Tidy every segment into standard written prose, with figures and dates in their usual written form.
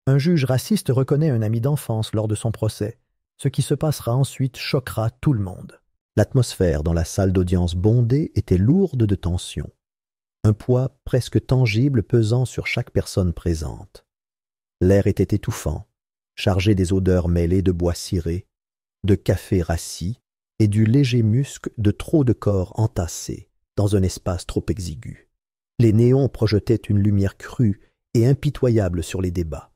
Un juge raciste reconnaît un ami d'enfance lors de son procès. Ce qui se passera ensuite choquera tout le monde. L'atmosphère dans la salle d'audience bondée était lourde de tension. Un poids presque tangible pesant sur chaque personne présente. L'air était étouffant, chargé des odeurs mêlées de bois ciré, de café rassis et du léger musc de trop de corps entassés dans un espace trop exigu. Les néons projetaient une lumière crue et impitoyable sur les débats,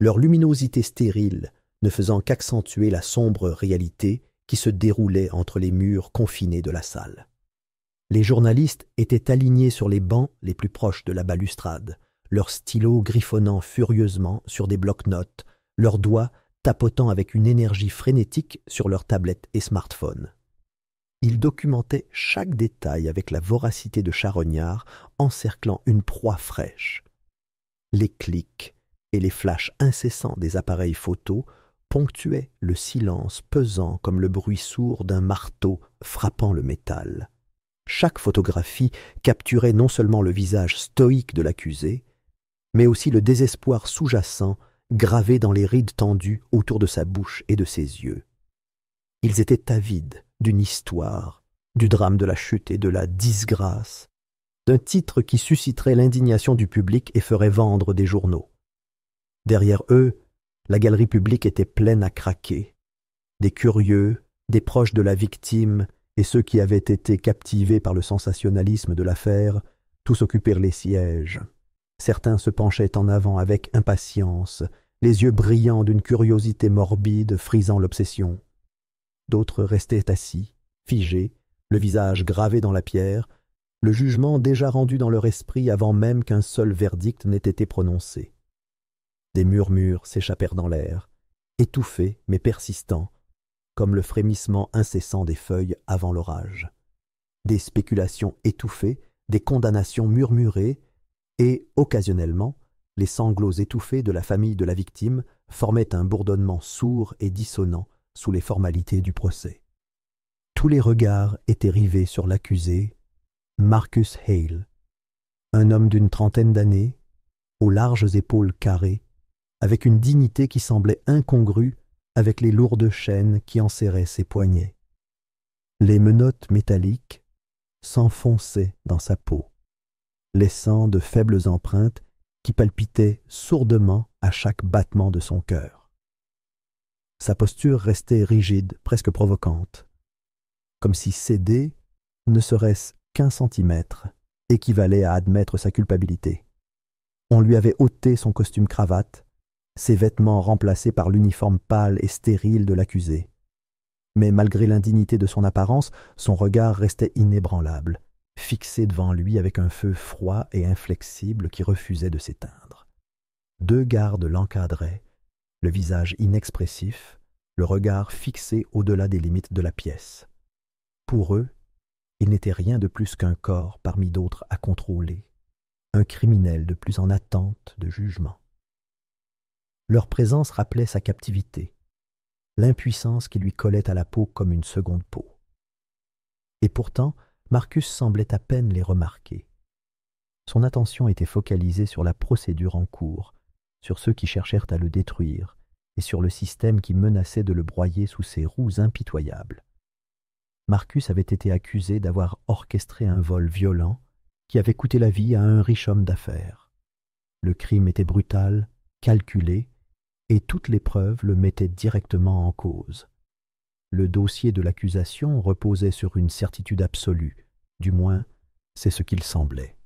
leur luminosité stérile ne faisant qu'accentuer la sombre réalité qui se déroulait entre les murs confinés de la salle. Les journalistes étaient alignés sur les bancs les plus proches de la balustrade, leurs stylos griffonnant furieusement sur des blocs-notes, leurs doigts tapotant avec une énergie frénétique sur leurs tablettes et smartphones. Ils documentaient chaque détail avec la voracité de charognards encerclant une proie fraîche. Les clics et les flashs incessants des appareils photo ponctuaient le silence pesant comme le bruit sourd d'un marteau frappant le métal. Chaque photographie capturait non seulement le visage stoïque de l'accusé, mais aussi le désespoir sous-jacent gravé dans les rides tendues autour de sa bouche et de ses yeux. Ils étaient avides d'une histoire, du drame de la chute et de la disgrâce, d'un titre qui susciterait l'indignation du public et ferait vendre des journaux. Derrière eux, la galerie publique était pleine à craquer. Des curieux, des proches de la victime et ceux qui avaient été captivés par le sensationnalisme de l'affaire, tous occupèrent les sièges. Certains se penchaient en avant avec impatience, les yeux brillants d'une curiosité morbide frisant l'obsession. D'autres restaient assis, figés, le visage gravé dans la pierre, le jugement déjà rendu dans leur esprit avant même qu'un seul verdict n'ait été prononcé. Des murmures s'échappèrent dans l'air, étouffés mais persistants, comme le frémissement incessant des feuilles avant l'orage. Des spéculations étouffées, des condamnations murmurées, et, occasionnellement, les sanglots étouffés de la famille de la victime formaient un bourdonnement sourd et dissonant sous les formalités du procès. Tous les regards étaient rivés sur l'accusé, Marcus Hale, un homme d'une trentaine d'années, aux larges épaules carrées, avec une dignité qui semblait incongrue avec les lourdes chaînes qui enserraient ses poignets. Les menottes métalliques s'enfonçaient dans sa peau, laissant de faibles empreintes qui palpitaient sourdement à chaque battement de son cœur. Sa posture restait rigide, presque provocante, comme si céder, ne serait-ce qu'1 centimètre, équivalait à admettre sa culpabilité. On lui avait ôté son costume-cravate, ses vêtements remplacés par l'uniforme pâle et stérile de l'accusé. Mais malgré l'indignité de son apparence, son regard restait inébranlable, fixé devant lui avec un feu froid et inflexible qui refusait de s'éteindre. 2 gardes l'encadraient, le visage inexpressif, le regard fixé au-delà des limites de la pièce. Pour eux, il n'était rien de plus qu'un corps parmi d'autres à contrôler, un criminel de plus en attente de jugement. Leur présence rappelait sa captivité, l'impuissance qui lui collait à la peau comme une seconde peau. Et pourtant, Marcus semblait à peine les remarquer. Son attention était focalisée sur la procédure en cours, sur ceux qui cherchèrent à le détruire, et sur le système qui menaçait de le broyer sous ses roues impitoyables. Marcus avait été accusé d'avoir orchestré un vol violent qui avait coûté la vie à un riche homme d'affaires. Le crime était brutal, calculé, et toutes les preuves le mettaient directement en cause. Le dossier de l'accusation reposait sur une certitude absolue, du moins c'est ce qu'il semblait.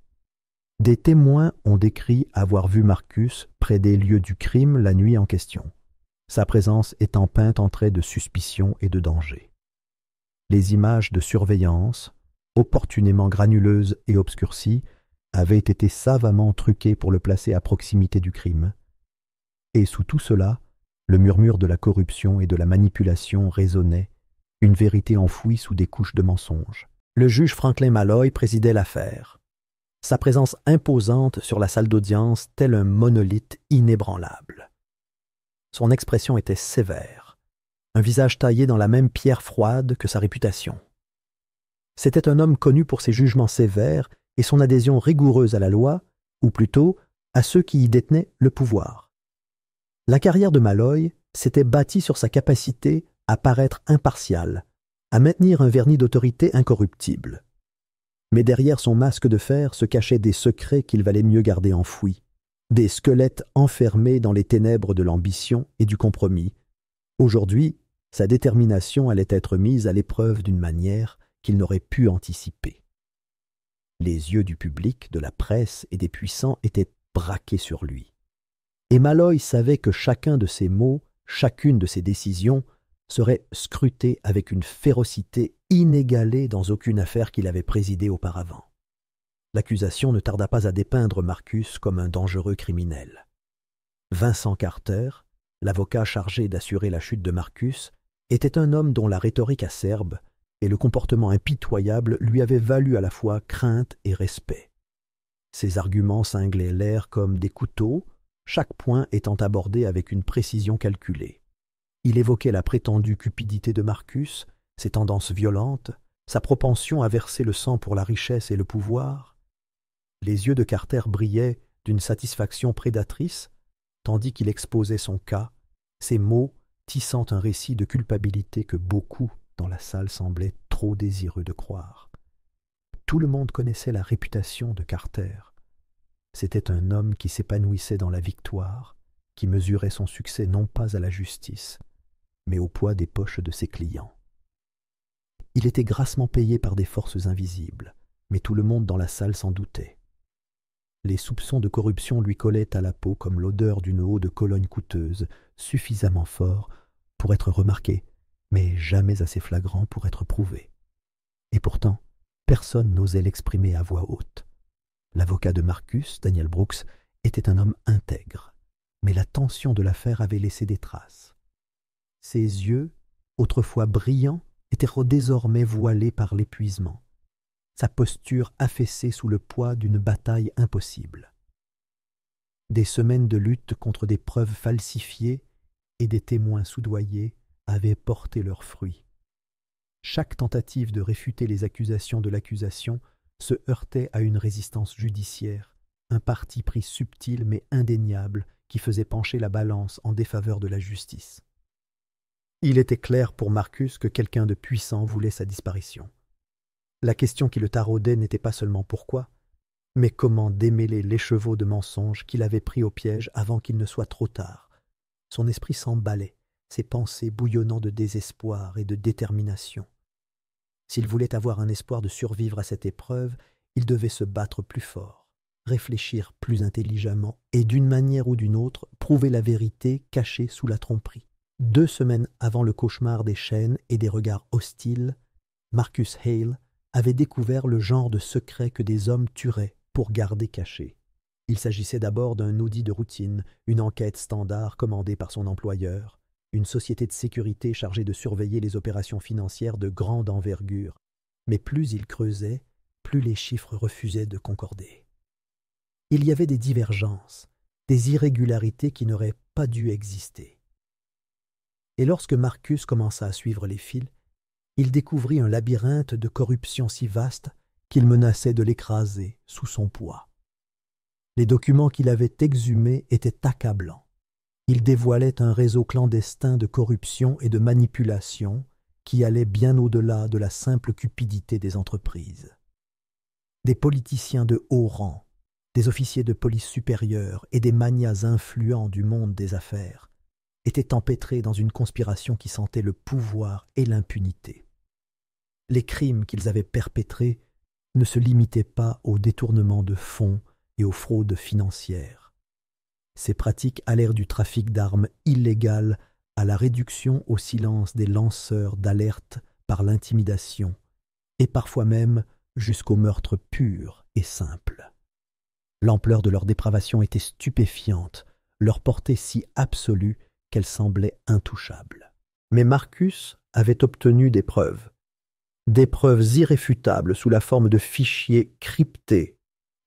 Des témoins ont décrit avoir vu Marcus près des lieux du crime la nuit en question, sa présence étant peinte en traits de suspicion et de danger. Les images de surveillance, opportunément granuleuses et obscurcies, avaient été savamment truquées pour le placer à proximité du crime. Et sous tout cela, le murmure de la corruption et de la manipulation résonnait, une vérité enfouie sous des couches de mensonges. Le juge Franklin Malloy présidait l'affaire. Sa présence imposante sur la salle d'audience, tel un monolithe inébranlable. Son expression était sévère, un visage taillé dans la même pierre froide que sa réputation. C'était un homme connu pour ses jugements sévères et son adhésion rigoureuse à la loi, ou plutôt à ceux qui y détenaient le pouvoir. La carrière de Malloy s'était bâtie sur sa capacité à paraître impartial, à maintenir un vernis d'autorité incorruptible. Mais derrière son masque de fer se cachaient des secrets qu'il valait mieux garder enfouis, des squelettes enfermés dans les ténèbres de l'ambition et du compromis. Aujourd'hui, sa détermination allait être mise à l'épreuve d'une manière qu'il n'aurait pu anticiper. Les yeux du public, de la presse et des puissants étaient braqués sur lui. Et Malloy savait que chacun de ses mots, chacune de ses décisions, serait scruté avec une férocité inégalée dans aucune affaire qu'il avait présidée auparavant. L'accusation ne tarda pas à dépeindre Marcus comme un dangereux criminel. Vincent Carter, l'avocat chargé d'assurer la chute de Marcus, était un homme dont la rhétorique acerbe et le comportement impitoyable lui avaient valu à la fois crainte et respect. Ses arguments cinglaient l'air comme des couteaux, chaque point étant abordé avec une précision calculée. Il évoquait la prétendue cupidité de Marcus, ses tendances violentes, sa propension à verser le sang pour la richesse et le pouvoir. Les yeux de Carter brillaient d'une satisfaction prédatrice, tandis qu'il exposait son cas, ses mots tissant un récit de culpabilité que beaucoup dans la salle semblaient trop désireux de croire. Tout le monde connaissait la réputation de Carter. C'était un homme qui s'épanouissait dans la victoire, qui mesurait son succès non pas à la justice, mais au poids des poches de ses clients. Il était grassement payé par des forces invisibles, mais tout le monde dans la salle s'en doutait. Les soupçons de corruption lui collaient à la peau comme l'odeur d'une eau de Cologne coûteuse, suffisamment fort pour être remarqué, mais jamais assez flagrant pour être prouvé. Et pourtant, personne n'osait l'exprimer à voix haute. L'avocat de Marcus, Daniel Brooks, était un homme intègre, mais la tension de l'affaire avait laissé des traces. Ses yeux, autrefois brillants, étaient désormais voilés par l'épuisement, sa posture affaissée sous le poids d'une bataille impossible. Des semaines de lutte contre des preuves falsifiées et des témoins soudoyés avaient porté leurs fruits. Chaque tentative de réfuter les accusations de l'accusation se heurtait à une résistance judiciaire, un parti pris subtil mais indéniable qui faisait pencher la balance en défaveur de la justice. Il était clair pour Marcus que quelqu'un de puissant voulait sa disparition. La question qui le taraudait n'était pas seulement pourquoi, mais comment démêler l'écheveau de mensonges qu'il avait pris au piège avant qu'il ne soit trop tard. Son esprit s'emballait, ses pensées bouillonnant de désespoir et de détermination. S'il voulait avoir un espoir de survivre à cette épreuve, il devait se battre plus fort, réfléchir plus intelligemment et d'une manière ou d'une autre prouver la vérité cachée sous la tromperie. 2 semaines avant le cauchemar des chaînes et des regards hostiles, Marcus Hale avait découvert le genre de secret que des hommes tueraient pour garder caché. Il s'agissait d'abord d'un audit de routine, une enquête standard commandée par son employeur, une société de sécurité chargée de surveiller les opérations financières de grande envergure. Mais plus il creusait, plus les chiffres refusaient de concorder. Il y avait des divergences, des irrégularités qui n'auraient pas dû exister. Et lorsque Marcus commença à suivre les fils, il découvrit un labyrinthe de corruption si vaste qu'il menaçait de l'écraser sous son poids. Les documents qu'il avait exhumés étaient accablants. Ils dévoilaient un réseau clandestin de corruption et de manipulation qui allait bien au-delà de la simple cupidité des entreprises. Des politiciens de haut rang, des officiers de police supérieurs et des magnats influents du monde des affaires étaient empêtrés dans une conspiration qui sentait le pouvoir et l'impunité. Les crimes qu'ils avaient perpétrés ne se limitaient pas au détournement de fonds et aux fraudes financières. Ces pratiques allèrent du trafic d'armes illégales à la réduction au silence des lanceurs d'alerte par l'intimidation, et parfois même jusqu'au meurtre pur et simple. L'ampleur de leur dépravation était stupéfiante, leur portée si absolue qu'elle semblait intouchable. Mais Marcus avait obtenu des preuves irréfutables sous la forme de fichiers cryptés,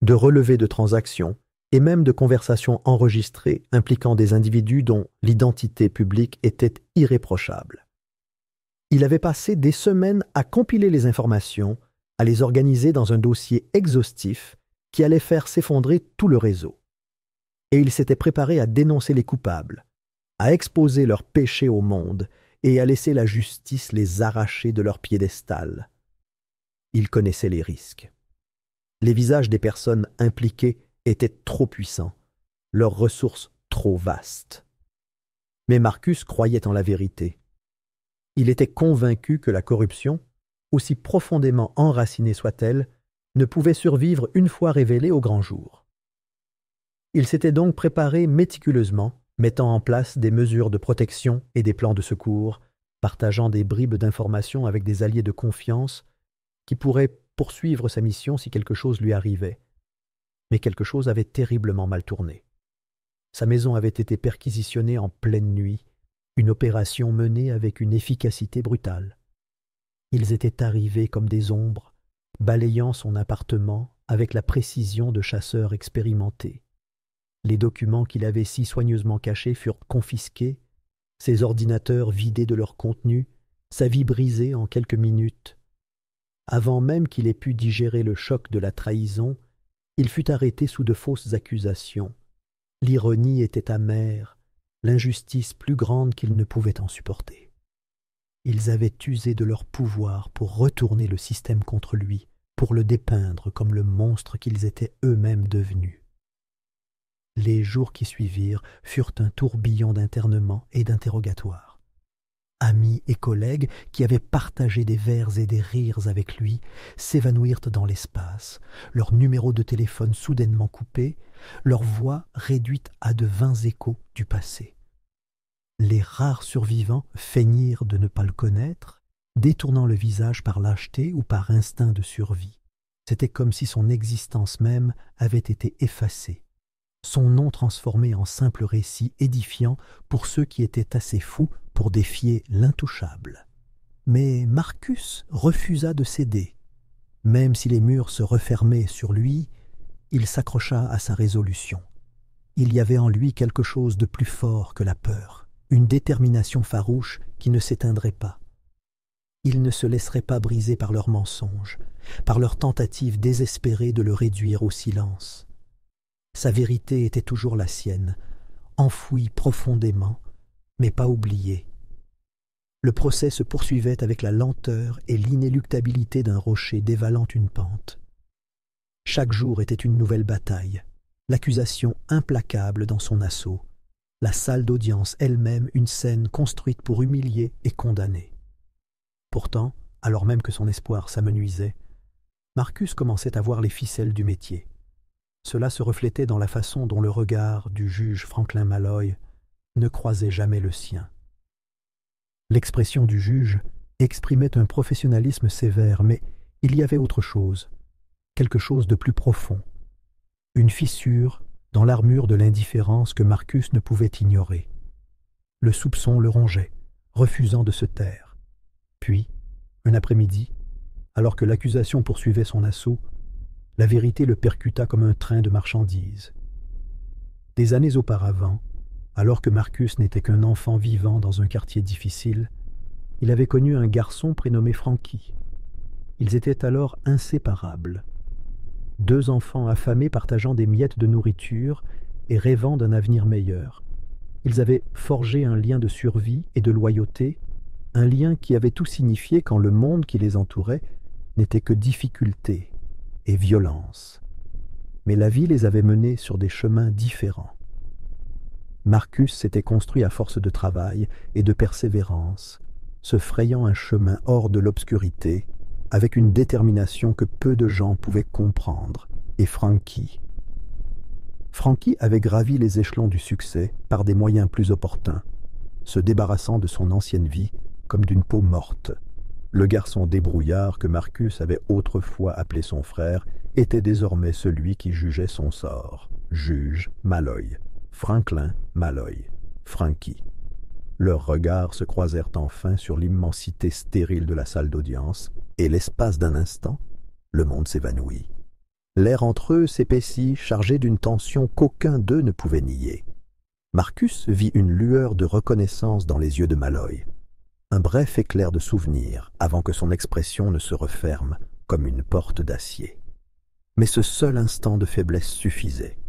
de relevés de transactions et même de conversations enregistrées impliquant des individus dont l'identité publique était irréprochable. Il avait passé des semaines à compiler les informations, à les organiser dans un dossier exhaustif qui allait faire s'effondrer tout le réseau. Et il s'était préparé à dénoncer les coupables, à exposer leurs péchés au monde et à laisser la justice les arracher de leur piédestal. Il connaissait les risques. Les visages des personnes impliquées étaient trop puissants, leurs ressources trop vastes. Mais Marcus croyait en la vérité. Il était convaincu que la corruption, aussi profondément enracinée soit-elle, ne pouvait survivre une fois révélée au grand jour. Il s'était donc préparé méticuleusement, mettant en place des mesures de protection et des plans de secours, partageant des bribes d'informations avec des alliés de confiance qui pourraient poursuivre sa mission si quelque chose lui arrivait. Mais quelque chose avait terriblement mal tourné. Sa maison avait été perquisitionnée en pleine nuit, une opération menée avec une efficacité brutale. Ils étaient arrivés comme des ombres, balayant son appartement avec la précision de chasseurs expérimentés. Les documents qu'il avait si soigneusement cachés furent confisqués, ses ordinateurs vidés de leur contenu, sa vie brisée en quelques minutes. Avant même qu'il ait pu digérer le choc de la trahison, il fut arrêté sous de fausses accusations. L'ironie était amère, l'injustice plus grande qu'il ne pouvait en supporter. Ils avaient usé de leur pouvoir pour retourner le système contre lui, pour le dépeindre comme le monstre qu'ils étaient eux-mêmes devenus. Les jours qui suivirent furent un tourbillon d'internements et d'interrogatoires. Amis et collègues qui avaient partagé des vers et des rires avec lui s'évanouirent dans l'espace, leurs numéros de téléphone soudainement coupés, leurs voix réduites à de vains échos du passé. Les rares survivants feignirent de ne pas le connaître, détournant le visage par lâcheté ou par instinct de survie. C'était comme si son existence même avait été effacée, son nom transformé en simple récit édifiant pour ceux qui étaient assez fous pour défier l'intouchable. Mais Marcus refusa de céder. Même si les murs se refermaient sur lui, il s'accrocha à sa résolution. Il y avait en lui quelque chose de plus fort que la peur, une détermination farouche qui ne s'éteindrait pas. Il ne se laisserait pas briser par leurs mensonges, par leurs tentatives désespérées de le réduire au silence. Sa vérité était toujours la sienne, enfouie profondément, mais pas oubliée. Le procès se poursuivait avec la lenteur et l'inéluctabilité d'un rocher dévalant une pente. Chaque jour était une nouvelle bataille, l'accusation implacable dans son assaut, la salle d'audience elle-même une scène construite pour humilier et condamner. Pourtant, alors même que son espoir s'amenuisait, Marcus commençait à voir les ficelles du métier. Cela se reflétait dans la façon dont le regard du juge Franklin Malloy ne croisait jamais le sien. L'expression du juge exprimait un professionnalisme sévère, mais il y avait autre chose, quelque chose de plus profond, une fissure dans l'armure de l'indifférence que Marcus ne pouvait ignorer. Le soupçon le rongeait, refusant de se taire. Puis, un après-midi, alors que l'accusation poursuivait son assaut, la vérité le percuta comme un train de marchandises. Des années auparavant, alors que Marcus n'était qu'un enfant vivant dans un quartier difficile, il avait connu un garçon prénommé Frankie. Ils étaient alors inséparables. Deux enfants affamés partageant des miettes de nourriture et rêvant d'un avenir meilleur. Ils avaient forgé un lien de survie et de loyauté, un lien qui avait tout signifié quand le monde qui les entourait n'était que difficulté et violence. Mais la vie les avait menés sur des chemins différents. Marcus s'était construit à force de travail et de persévérance, se frayant un chemin hors de l'obscurité, avec une détermination que peu de gens pouvaient comprendre, et Frankie avait gravi les échelons du succès par des moyens plus opportuns, se débarrassant de son ancienne vie comme d'une peau morte. Le garçon débrouillard que Marcus avait autrefois appelé son frère était désormais celui qui jugeait son sort. Juge Malloy. Franklin Malloy. Frankie. Leurs regards se croisèrent enfin sur l'immensité stérile de la salle d'audience, et l'espace d'un instant, le monde s'évanouit. L'air entre eux s'épaissit, chargé d'une tension qu'aucun d'eux ne pouvait nier. Marcus vit une lueur de reconnaissance dans les yeux de Malloy. Un bref éclair de souvenir avant que son expression ne se referme comme une porte d'acier. Mais ce seul instant de faiblesse suffisait.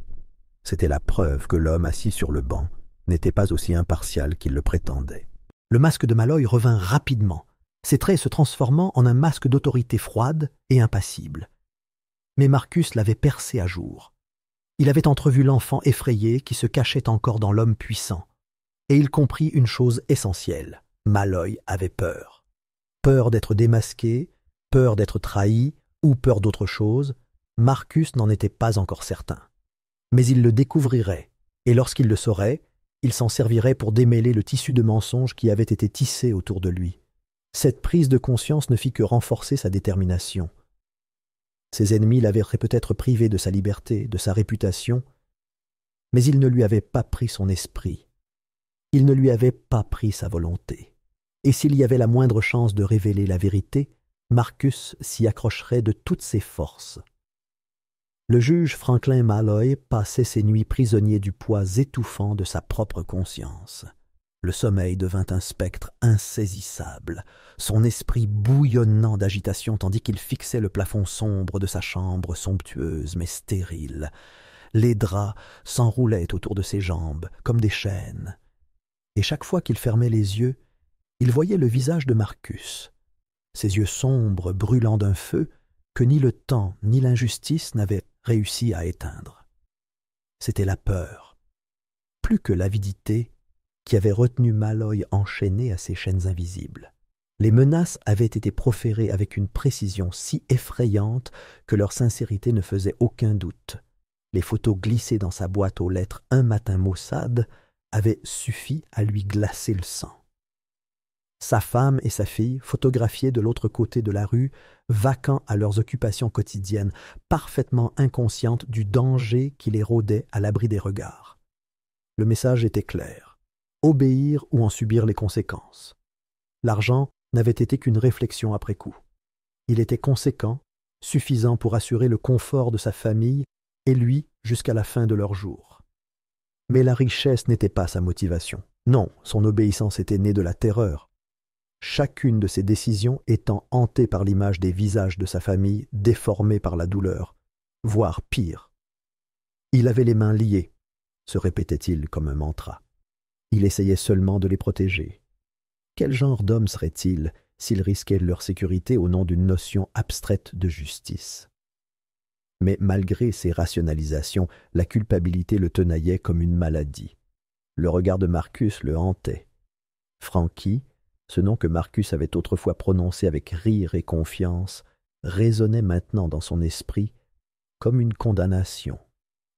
C'était la preuve que l'homme assis sur le banc n'était pas aussi impartial qu'il le prétendait. Le masque de Malloy revint rapidement, ses traits se transformant en un masque d'autorité froide et impassible. Mais Marcus l'avait percé à jour. Il avait entrevu l'enfant effrayé qui se cachait encore dans l'homme puissant. Et il comprit une chose essentielle. Malloy avait peur. Peur d'être démasqué, peur d'être trahi, ou peur d'autre chose, Marcus n'en était pas encore certain. Mais il le découvrirait, et lorsqu'il le saurait, il s'en servirait pour démêler le tissu de mensonges qui avait été tissé autour de lui. Cette prise de conscience ne fit que renforcer sa détermination. Ses ennemis l'avaient peut-être privé de sa liberté, de sa réputation, mais ils ne lui avaient pas pris son esprit. Ils ne lui avaient pas pris sa volonté. Et s'il y avait la moindre chance de révéler la vérité, Marcus s'y accrocherait de toutes ses forces. Le juge Franklin Malloy passait ses nuits prisonnier du poids étouffant de sa propre conscience. Le sommeil devint un spectre insaisissable, son esprit bouillonnant d'agitation tandis qu'il fixait le plafond sombre de sa chambre somptueuse mais stérile. Les draps s'enroulaient autour de ses jambes comme des chaînes. Et chaque fois qu'il fermait les yeux, il voyait le visage de Marcus, ses yeux sombres brûlant d'un feu que ni le temps ni l'injustice n'avaient réussi à éteindre. C'était la peur, plus que l'avidité, qui avait retenu Malloy enchaîné à ces chaînes invisibles. Les menaces avaient été proférées avec une précision si effrayante que leur sincérité ne faisait aucun doute. Les photos glissées dans sa boîte aux lettres un matin maussade avaient suffi à lui glacer le sang. Sa femme et sa fille, photographiées de l'autre côté de la rue, vaquant à leurs occupations quotidiennes, parfaitement inconscientes du danger qui les rôdait à l'abri des regards. Le message était clair. Obéir ou en subir les conséquences. L'argent n'avait été qu'une réflexion après coup. Il était conséquent, suffisant pour assurer le confort de sa famille et lui jusqu'à la fin de leurs jours. Mais la richesse n'était pas sa motivation. Non, son obéissance était née de la terreur. Chacune de ses décisions étant hantée par l'image des visages de sa famille déformés par la douleur, voire pire. Il avait les mains liées, se répétait-il comme un mantra. Il essayait seulement de les protéger. Quel genre d'homme serait-il s'il risquait leur sécurité au nom d'une notion abstraite de justice? Mais malgré ces rationalisations, la culpabilité le tenaillait comme une maladie. Le regard de Marcus le hantait. Frankie, ce nom que Marcus avait autrefois prononcé avec rire et confiance, résonnait maintenant dans son esprit comme une condamnation.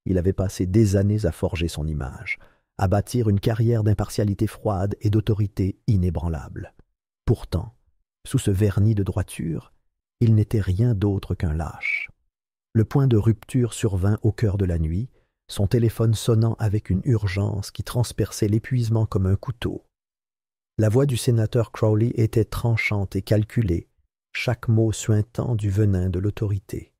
Il avait passé des années à forger son image, à bâtir une carrière d'impartialité froide et d'autorité inébranlable. Pourtant, sous ce vernis de droiture, il n'était rien d'autre qu'un lâche. Le point de rupture survint au cœur de la nuit, son téléphone sonnant avec une urgence qui transperçait l'épuisement comme un couteau. La voix du sénateur Crowley était tranchante et calculée, chaque mot suintant du venin de l'autorité.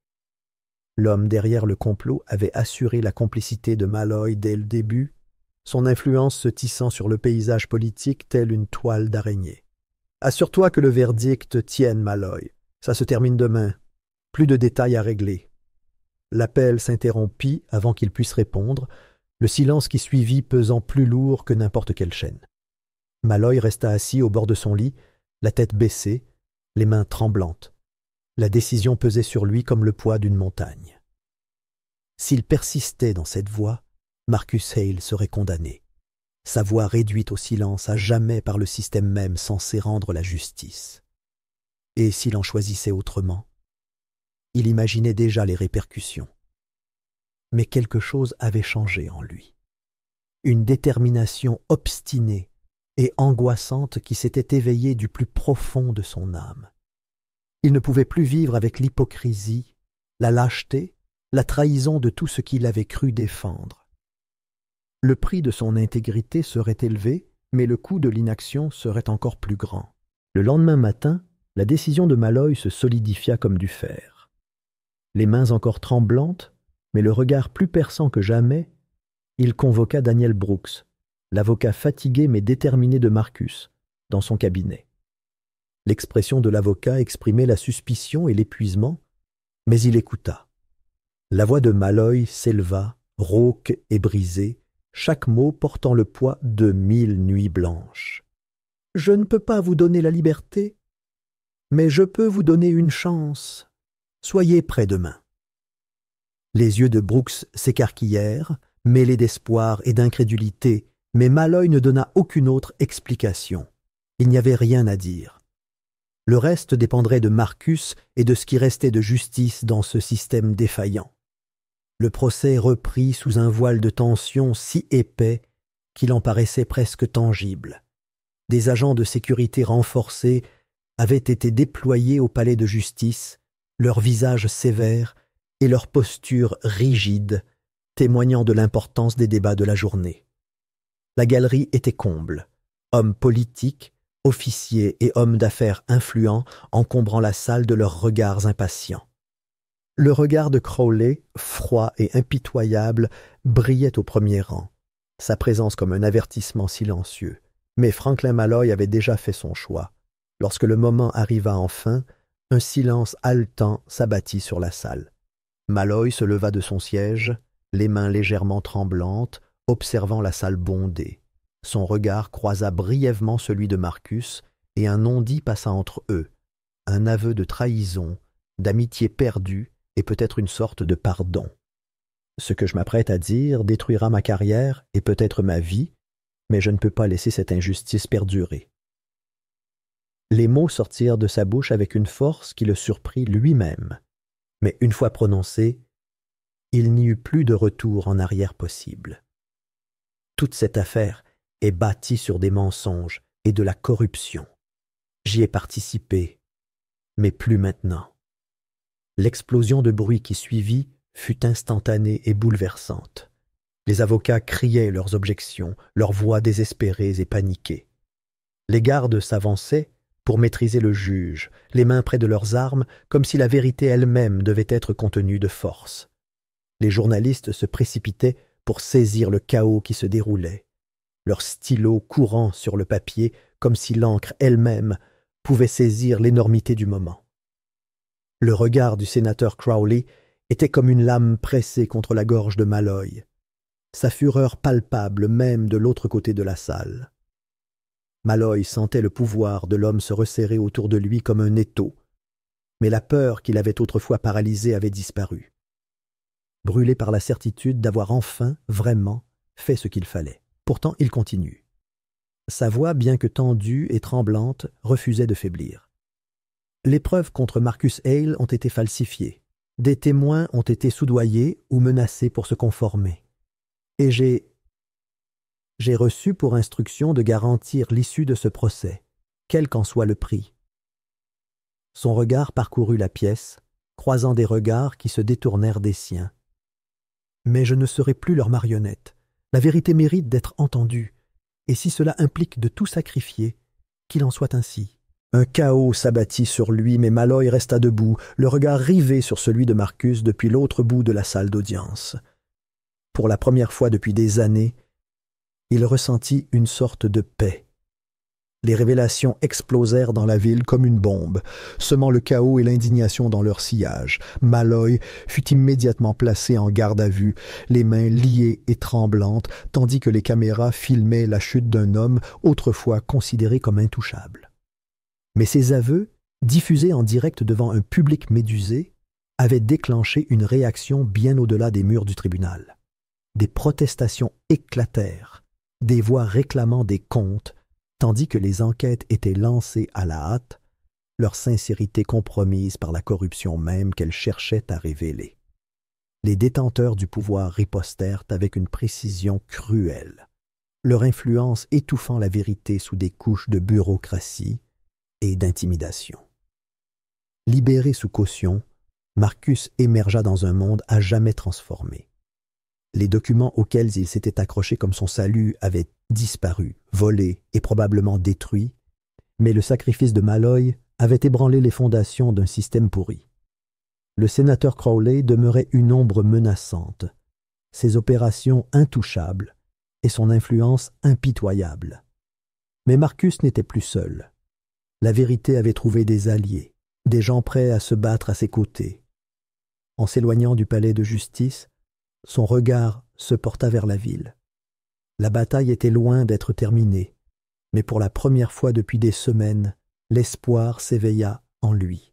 L'homme derrière le complot avait assuré la complicité de Malloy dès le début, son influence se tissant sur le paysage politique telle une toile d'araignée. « Assure-toi que le verdict tienne, Malloy. Ça se termine demain. Plus de détails à régler. » L'appel s'interrompit avant qu'il puisse répondre, le silence qui suivit pesant plus lourd que n'importe quelle chaîne. Malloy resta assis au bord de son lit, la tête baissée, les mains tremblantes. La décision pesait sur lui comme le poids d'une montagne. S'il persistait dans cette voie, Marcus Hale serait condamné. Sa voix réduite au silence à jamais par le système même censé rendre la justice. Et s'il en choisissait autrement? Il imaginait déjà les répercussions. Mais quelque chose avait changé en lui. Une détermination obstinée et angoissante qui s'était éveillée du plus profond de son âme. Il ne pouvait plus vivre avec l'hypocrisie, la lâcheté, la trahison de tout ce qu'il avait cru défendre. Le prix de son intégrité serait élevé, mais le coût de l'inaction serait encore plus grand. Le lendemain matin, la décision de Malloy se solidifia comme du fer. Les mains encore tremblantes, mais le regard plus perçant que jamais, il convoqua Daniel Brooks, l'avocat fatigué mais déterminé de Marcus, dans son cabinet. L'expression de l'avocat exprimait la suspicion et l'épuisement, mais il écouta. La voix de Malloy s'éleva, rauque et brisée, chaque mot portant le poids de 1000 nuits blanches. « Je ne peux pas vous donner la liberté, mais je peux vous donner une chance. Soyez prêts demain. » Les yeux de Brooks s'écarquillèrent, mêlés d'espoir et d'incrédulité, mais Malloy ne donna aucune autre explication. Il n'y avait rien à dire. Le reste dépendrait de Marcus et de ce qui restait de justice dans ce système défaillant. Le procès reprit sous un voile de tension si épais qu'il en paraissait presque tangible. Des agents de sécurité renforcés avaient été déployés au palais de justice, leurs visages sévères et leurs postures rigides, témoignant de l'importance des débats de la journée. La galerie était comble, hommes politiques, officiers et hommes d'affaires influents encombrant la salle de leurs regards impatients. Le regard de Crowley, froid et impitoyable, brillait au premier rang, sa présence comme un avertissement silencieux. Mais Franklin Malloy avait déjà fait son choix. Lorsque le moment arriva enfin, un silence haletant s'abattit sur la salle. Malloy se leva de son siège, les mains légèrement tremblantes, observant la salle bondée. Son regard croisa brièvement celui de Marcus, et un non-dit passa entre eux, un aveu de trahison, d'amitié perdue, et peut-être une sorte de pardon. Ce que je m'apprête à dire détruira ma carrière et peut-être ma vie, mais je ne peux pas laisser cette injustice perdurer. Les mots sortirent de sa bouche avec une force qui le surprit lui-même, mais une fois prononcés, il n'y eut plus de retour en arrière possible. Toute cette affaire est bâtie sur des mensonges et de la corruption. J'y ai participé, mais plus maintenant. L'explosion de bruit qui suivit fut instantanée et bouleversante. Les avocats criaient leurs objections, leurs voix désespérées et paniquées. Les gardes s'avançaient pour maîtriser le juge, les mains près de leurs armes, comme si la vérité elle-même devait être contenue de force. Les journalistes se précipitaient pour saisir le chaos qui se déroulait, leurs stylos courant sur le papier comme si l'encre elle-même pouvait saisir l'énormité du moment. Le regard du sénateur Crowley était comme une lame pressée contre la gorge de Malloy, sa fureur palpable même de l'autre côté de la salle. Malloy sentait le pouvoir de l'homme se resserrer autour de lui comme un étau, mais la peur qui l'avait autrefois paralysé avait disparu. Brûlé par la certitude d'avoir enfin, vraiment, fait ce qu'il fallait. Pourtant, il continue. Sa voix, bien que tendue et tremblante, refusait de faiblir. Les preuves contre Marcus Hale ont été falsifiées. Des témoins ont été soudoyés ou menacés pour se conformer. Et j'ai reçu pour instruction de garantir l'issue de ce procès, quel qu'en soit le prix. Son regard parcourut la pièce, croisant des regards qui se détournèrent des siens. Mais je ne serai plus leur marionnette. La vérité mérite d'être entendue, et si cela implique de tout sacrifier, qu'il en soit ainsi. Un chaos s'abattit sur lui, mais Malloy resta debout, le regard rivé sur celui de Marcus depuis l'autre bout de la salle d'audience. Pour la première fois depuis des années, il ressentit une sorte de paix. Les révélations explosèrent dans la ville comme une bombe, semant le chaos et l'indignation dans leur sillage. Malloy fut immédiatement placé en garde à vue, les mains liées et tremblantes, tandis que les caméras filmaient la chute d'un homme autrefois considéré comme intouchable. Mais ces aveux, diffusés en direct devant un public médusé, avaient déclenché une réaction bien au-delà des murs du tribunal. Des protestations éclatèrent, des voix réclamant des comptes, tandis que les enquêtes étaient lancées à la hâte, leur sincérité compromise par la corruption même qu'elles cherchaient à révéler. Les détenteurs du pouvoir ripostèrent avec une précision cruelle, leur influence étouffant la vérité sous des couches de bureaucratie et d'intimidation. Libéré sous caution, Marcus émergea dans un monde à jamais transformé. Les documents auxquels il s'était accroché comme son salut avaient disparu, volés et probablement détruits, mais le sacrifice de Malloy avait ébranlé les fondations d'un système pourri. Le sénateur Crowley demeurait une ombre menaçante, ses opérations intouchables et son influence impitoyable. Mais Marcus n'était plus seul. La vérité avait trouvé des alliés, des gens prêts à se battre à ses côtés. En s'éloignant du palais de justice, son regard se porta vers la ville. La bataille était loin d'être terminée, mais pour la première fois depuis des semaines, l'espoir s'éveilla en lui.